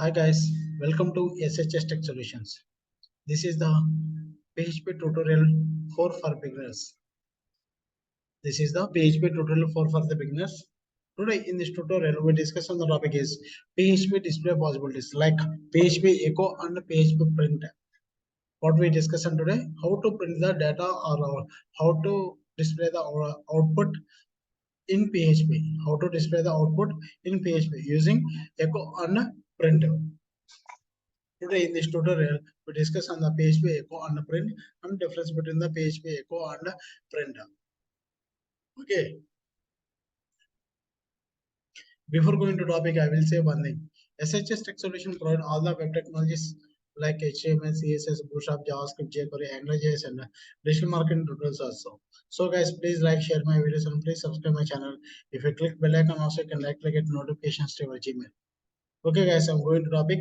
Hi guys, welcome to SHS Tech Solutions. This is the PHP tutorial 4 for beginners. This is the PHP tutorial 4 for the beginners. Today in this tutorial we discuss on the topic is PHP display possibilities like PHP echo and PHP print. What we discuss on today, how to print the data or how to display the output in PHP. How to display the output in PHP using echo and print. Today in this tutorial, we discuss on the PHP echo and print and difference between the PHP echo and print. Okay. Before going to topic, I will say one thing. SHS Tech Solution provide all the web technologies like HTML, CSS, Bootstrap, JavaScript, jQuery, AngularJS, and digital marketing tutorials also. So guys, please like, share my videos, and please subscribe my channel. If you click bell icon, also you can like get notifications to your Gmail. Okay, guys, I'm going to topic.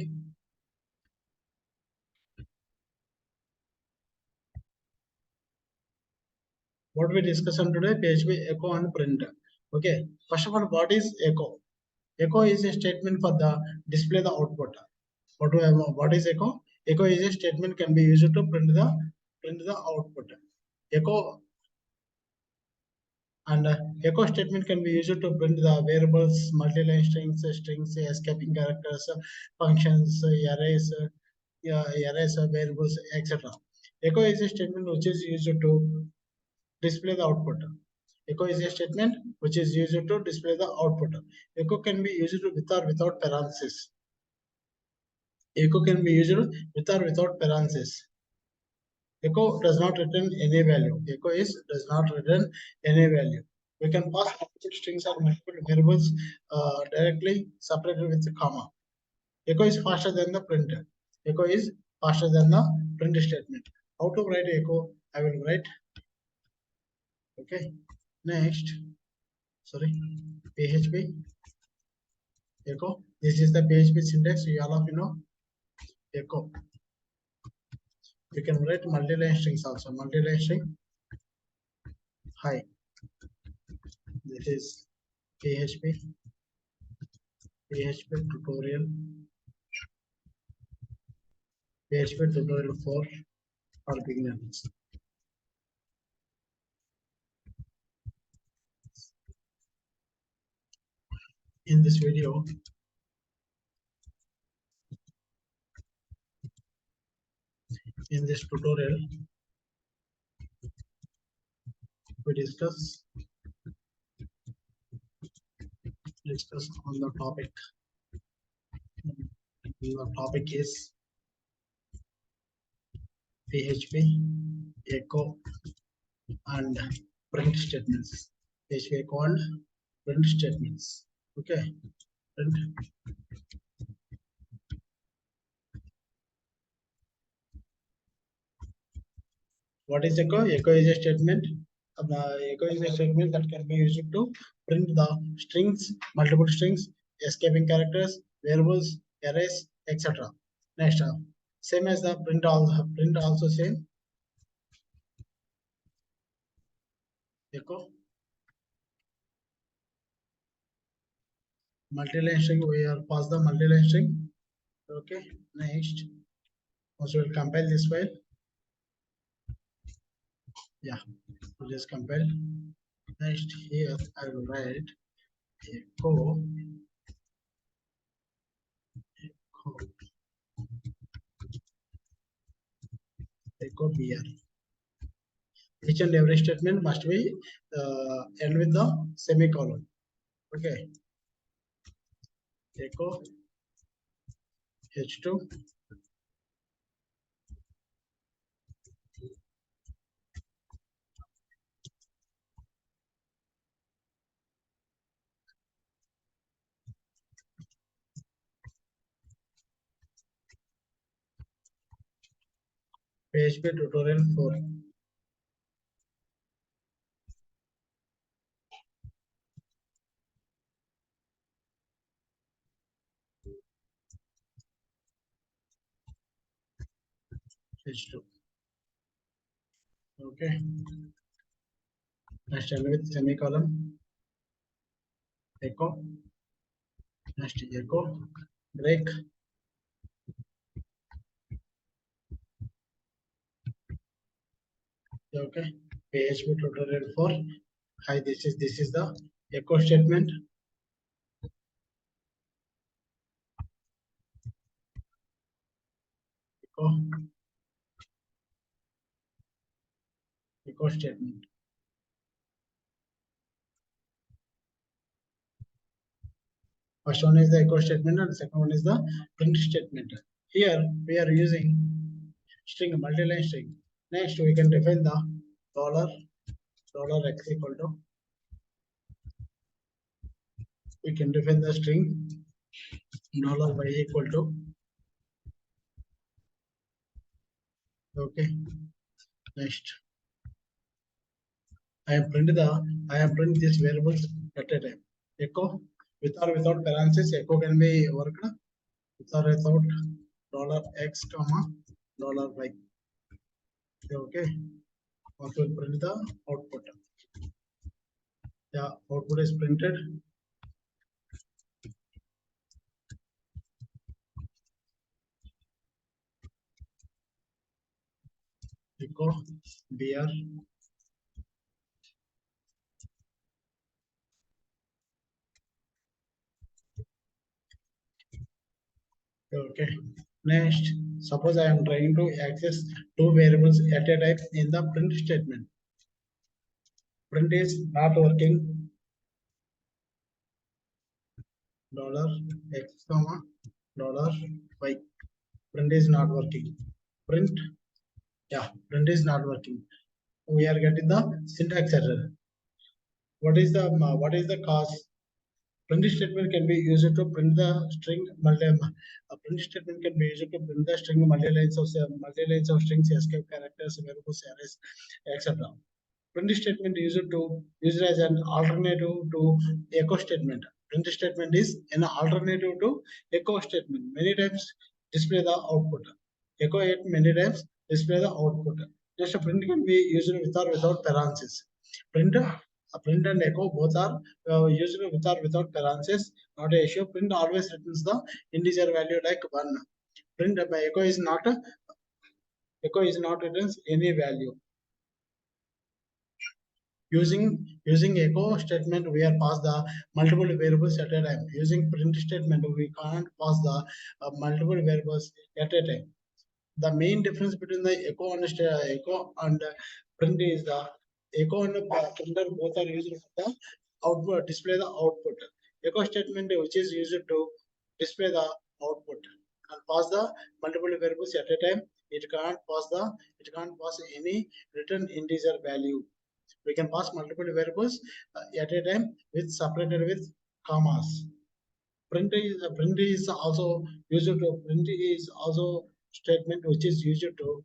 What we discuss on today, PHP echo and print. Okay, first of all, what is echo? Echo is a statement for the display the output. What is echo? Echo is a statement can be used to print the output. Echo and echo statement can be used to print the variables, multi-line strings, escaping characters, functions, arrays, variables, etc. Echo is a statement which is used to display the output. Echo is a statement which is used to display the output. Echo can be used with or without parentheses. Echo can be used with or without parentheses. Echo does not return any value. Echo does not return any value. We can pass multiple strings or multiple variables directly separated with a comma. Echo is faster than the print. Echo is faster than the print statement. How to write echo? I will write. Okay. Next. Sorry. PHP echo. This is the PHP syntax. You all of you know. Echo. You can write multi-line strings also. Multi-line string. Hi. This is PHP tutorial. PHP tutorial 4 for beginners. In this video, in this tutorial, we discuss on the topic. The topic is PHP echo and print statements. PHP echo and print statements. Okay. Print. What is echo? Echo is a statement. Echo is a statement that can be used to print the strings, multiple strings, escaping characters, variables, arrays, etc. Next, same as the print also same. Echo. Multi-line string, we are past the multi-line string. Okay, next. Also we'll compile this file. Yeah, we'll just compile. Next here I will write echo br. Each and every statement must be end with the semicolon. Okay. Echo h2 PHP tutorial 4. H2. Okay. Next end with semicolon. Echo. Next echo break. Okay, PHP tutorial 4. Hi, this is the echo statement. Echo, echo statement. First one is the echo statement and second one is the print statement. Here we are using string, multi-line string. Next we can define the $x equal to, we can define the string $y equal to, okay. Next I am print this variables at a time. Echo with or without parentheses, echo can be worked with or without $x comma $y. Okay, also print the output. Yeah, output is printed. Echo br. Okay. Next, suppose I am trying to access two variables at a time in the print statement. Print is not working. $x comma $y. Print is not working. Print, yeah, print is not working. We are getting the syntax error. What is the cause? Print statement can be used to print the string a print statement can be used to print the string multi-lines of strings, escape characters, variables, arrays, etc. Print statement used as an alternative to echo statement. Print statement is an alternative to echo statement. Many times display the output. Echo it many times display the output. Just a print can be used with or without parentheses. Print, print and echo both are used with or without parentheses. Not a issue. Print always returns the integer value like 1. Print by echo is not returns any value. Using echo statement, we are pass the multiple variables at a time. Using print statement, we can't pass the multiple variables at a time. The main difference between the echo and print is the echo and printer both are used for the output, display the output. Echo statement which is used to display the output and pass the multiple variables at a time. It can't pass any written integer value. We can pass multiple variables at a time with separated with commas. Print is also used to print is also statement which is used to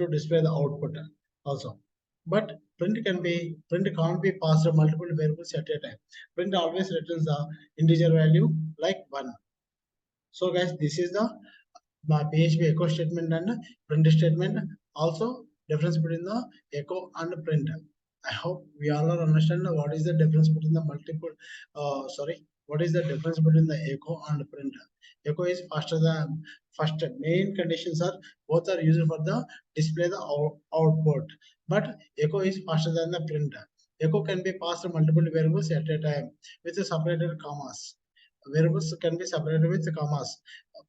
display the output also. But print can't be passed multiple variables at a time. Print always returns the integer value like 1. So guys, this is the PHP echo statement and print statement. Also, difference between the echo and print. I hope we all are understand what is the difference between the multiple. What is the difference between the echo and print? Echo is faster than first. Main conditions are both are used for the display the output, but echo is faster than the print. Echo can be passed multiple variables at a time with separated commas. Variables can be separated with commas.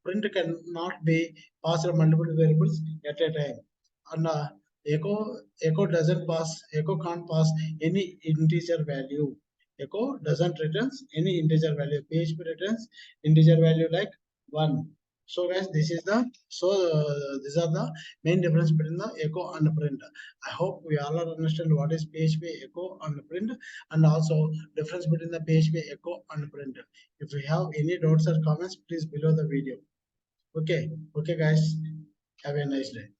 Print cannot be passed multiple variables at a time. And echo can't pass any integer value. Echo doesn't returns any integer value. PHP returns integer value like 1. So guys, these are the main difference between the echo and print. I hope we all understand what is PHP echo and print, and also difference between the PHP echo and print. If you have any doubts or comments, please below the video. Okay, guys, have a nice day.